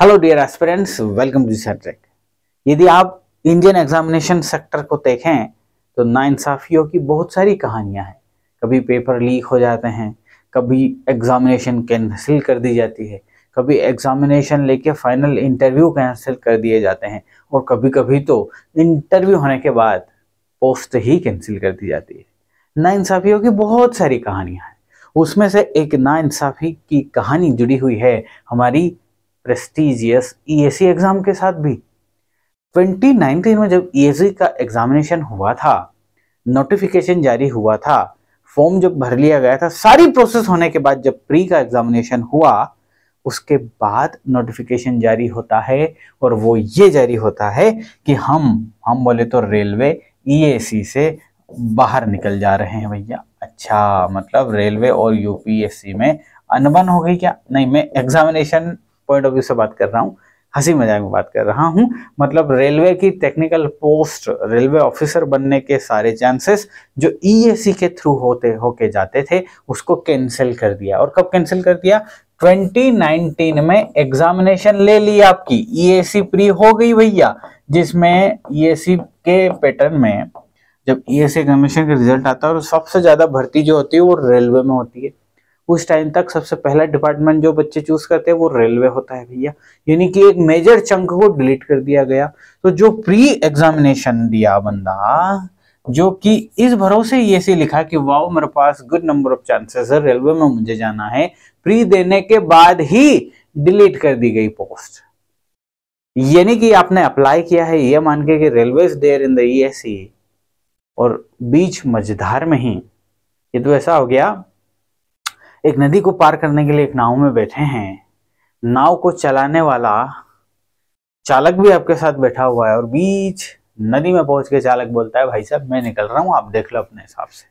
Hello dear aspirants, welcome to Centric. यदि आप Indian examination sector को देखें तो नाइंसाफियों की बहुत सारी कहानियां हैं। कभी पेपर लीक हो जाते हैं, कभी एग्जामिनेशन कैंसिल कर दी जाती है, कभी एग्जामिनेशन लेके फाइनल इंटरव्यू कैंसिल कर दिए जाते हैं और कभी कभी तो इंटरव्यू होने के बाद पोस्ट ही कैंसिल कर दी जाती है। नाइंसाफियों की बहुत सारी कहानियां हैं। उसमें से एक नाइंसाफी की कहानी जुड़ी हुई है हमारी प्रेस्टिजियस ईएसी एग्जाम के साथ भी। 2019 में जब ईएसी का एग्जामिनेशन हुआ था, नोटिफिकेशन जारी हुआ था, फॉर्म जब भर लिया गया था, सारी प्रोसेस होने के बाद जब प्री का एग्जामिनेशन हुआ उसके बाद नोटिफिकेशन जारी होता है और वो ये जारी होता है कि हम बोले तो रेलवे ईएसी से बाहर निकल जा रहे हैं भैया। अच्छा, मतलब रेलवे और यूपीएससी में अनबन हो गई क्या? नहीं, मैं एग्जामिनेशन पॉइंट ऑफ व्यू से बात कर रहा हूँ, हंसी मजाक में बात कर रहा हूँ। मतलब रेलवे की टेक्निकल पोस्ट, रेलवे ऑफिसर बनने के सारे चांसेस जो ईएसी के थ्रू होके जाते थे उसको कैंसिल कर दिया। और कब कैंसिल कर दिया? 2019 में एग्जामिनेशन ले ली आपकी, ईएसी प्री हो गई भैया, जिसमें ईएसी के पैटर्न में जब ईएसी एग्जामिनेशन का रिजल्ट आता है और सबसे ज्यादा भर्ती जो होती है वो रेलवे में होती है। उस टाइम तक सबसे पहला डिपार्टमेंट जो बच्चे चूज करते हैं वो रेलवे होता है भैया, यानी कि एक मेजर चंक को डिलीट कर दिया गया। तो जो प्री एग्जामिनेशन दिया बंदा, जो कि इस भरोसे ये से लिखा कि वाओ मेरे पास गुड नंबर ऑफ चांसेस है, रेलवे में मुझे जाना है, प्री देने के बाद ही डिलीट कर दी गई पोस्ट। यानी कि आपने अप्लाई किया है ये मान के कि railway is there in the ESC और बीच मझधार में ही ये तो ऐसा हो गया, एक नदी को पार करने के लिए एक नाव में बैठे हैं, नाव को चलाने वाला चालक भी आपके साथ बैठा हुआ है और बीच नदी में पहुंच के चालक बोलता है भाई साहब मैं निकल रहा हूं, आप देख लो अपने हिसाब से।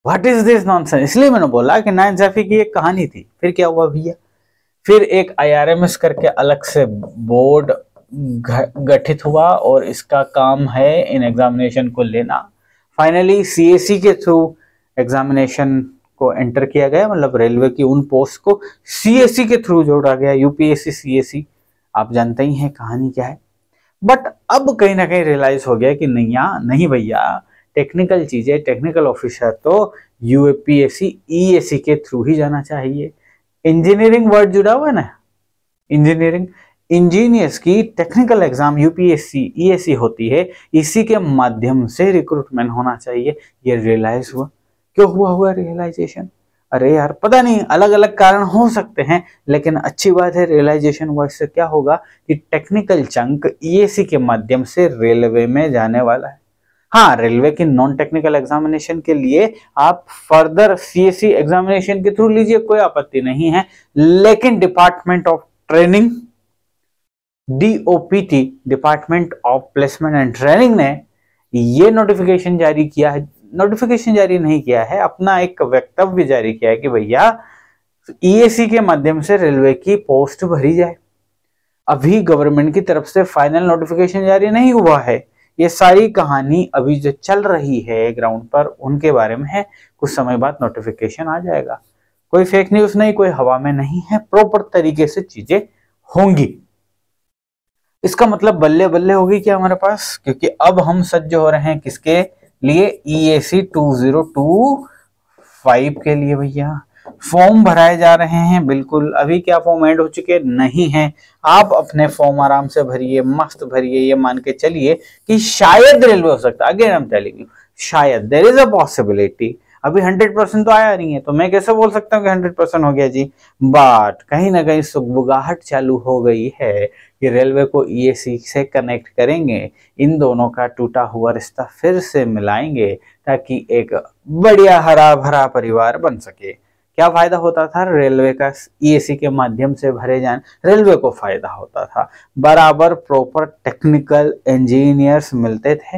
What is this nonsense? इसलिए मैंने बोला कि नाइंसाफी की एक कहानी थी। फिर क्या हुआ भैया? फिर एक आईआरएमएस करके अलग से बोर्ड गठित हुआ और इसका काम है इन एग्जामिनेशन को लेना। फाइनली सीएसी के थ्रू एग्जामिनेशन को एंटर किया गया, मतलब रेलवे की उन पोस्ट को सीएससी के थ्रू जोड़ा गया, यूपीएससी सीएससी, आप जानते ही हैं कहानी क्या है। बट अब कहीं ना कहीं रियलाइज हो गया कि नहीं भैया, टेक्निकल चीजें, टेक्निकल ऑफिसर तो यूपीएससी ईएससी के थ्रू ही जाना चाहिए। इंजीनियरिंग वर्ड जुड़ा हुआ है ना, इंजीनियरिंग, इंजीनियर्स की टेक्निकल एग्जाम यूपीएससी ईएससी होती है, इसी के माध्यम से रिक्रूटमेंट होना चाहिए। ये रियलाइज हुआ। क्यों हुआ रियलाइजेशन? अरे यार पता नहीं, अलग अलग कारण हो सकते हैं, लेकिन अच्छी बात है रियलाइजेशन हुआ। इससे क्या होगा कि टेक्निकल चंक ईएससी के माध्यम से रेलवे में जाने वाला है। हाँ, रेलवे की नॉन टेक्निकल एग्जामिनेशन के लिए आप फर्दर सीएससी एग्जामिनेशन के थ्रू लीजिए, कोई आपत्ति नहीं है, लेकिन department of training, DOPT, department of placement and training ने ये नोटिफिकेशन जारी किया है, नोटिफिकेशन जारी नहीं किया है, अपना एक वक्तव्य जारी किया है कि भैया ईएससी के माध्यम से रेलवे की पोस्ट भरी जाए। अभी गवर्नमेंट की तरफ से फाइनल नोटिफिकेशन जारी नहीं हुआ है। ये सारी कहानी अभी जो चल रही है ग्राउंड पर उनके बारे में है। कुछ समय बाद नोटिफिकेशन आ जाएगा। कोई फेक न्यूज नहीं, कोई हवा में नहीं है, प्रॉपर तरीके से चीजें होंगी। इसका मतलब बल्ले बल्ले होगी क्या हमारे पास, क्योंकि अब हम सज्ज हो रहे हैं किसके लिए? ईएसी 2025 के लिए भैया। फॉर्म भराए जा रहे हैं, बिल्कुल। अभी क्या फॉर्म ऐड हो चुके नहीं हैं। आप अपने फॉर्म आराम से भरिए, मस्त भरिए, ये मान के चलिए कि शायद रेलवे हो सकता है। Again I am telling you, शायद, देयर इज अ पॉसिबिलिटी। अभी 100% तो आया नहीं है, तो मैं कैसे बोल सकता हूँ कि 100% हो गया जी। बट कहीं ना कहीं सुगबुगाहट चालू हो गई है कि रेलवे को ईएससी से कनेक्ट करेंगे, इन दोनों का टूटा हुआ रिश्ता फिर से मिलाएंगे ताकि एक बढ़िया हरा भरा परिवार बन सके। क्या फायदा होता था रेलवे का? ईएससी के माध्यम से भरे जाने रेलवे को फायदा होता था, बराबर प्रॉपर टेक्निकल इंजीनियर्स मिलते थे,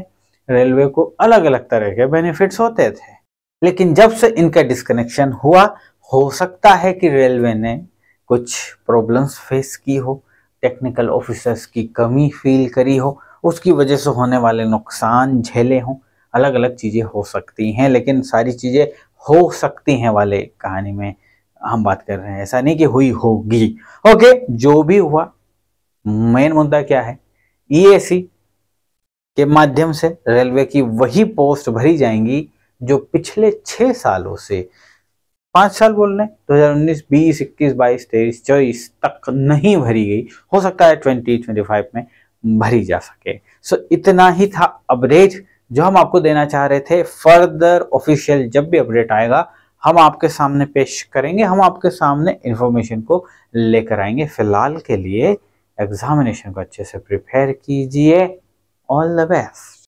रेलवे को अलग अलग तरह के बेनिफिट्स होते थे। लेकिन जब से इनका डिस्कनेक्शन हुआ, हो सकता है कि रेलवे ने कुछ प्रॉब्लम्स फेस की हो, टेक्निकल ऑफिसर्स की कमी फील करी हो, उसकी वजह से होने वाले नुकसान झेले हों, अलग अलग चीजें हो सकती हैं। लेकिन सारी चीजें हो सकती हैं वाले कहानी में हम बात कर रहे हैं, ऐसा नहीं कि हुई होगी। ओके, जो भी हुआ, मेन मुद्दा क्या है, ईएसी के माध्यम से रेलवे की वही पोस्ट भरी जाएंगी जो पिछले 6 सालों से, 5 साल बोल रहे हैं, 2019, 20, 21, 22, 23, 24 तक नहीं भरी गई, हो सकता है 2025 में भरी जा सके। सो इतना ही था अपडेट जो हम आपको देना चाह रहे थे। फर्दर ऑफिशियल जब भी अपडेट आएगा हम आपके सामने पेश करेंगे, हम आपके सामने इंफॉर्मेशन को लेकर आएंगे। फिलहाल के लिए एग्जामिनेशन को अच्छे से प्रिपेयर कीजिए। All the best.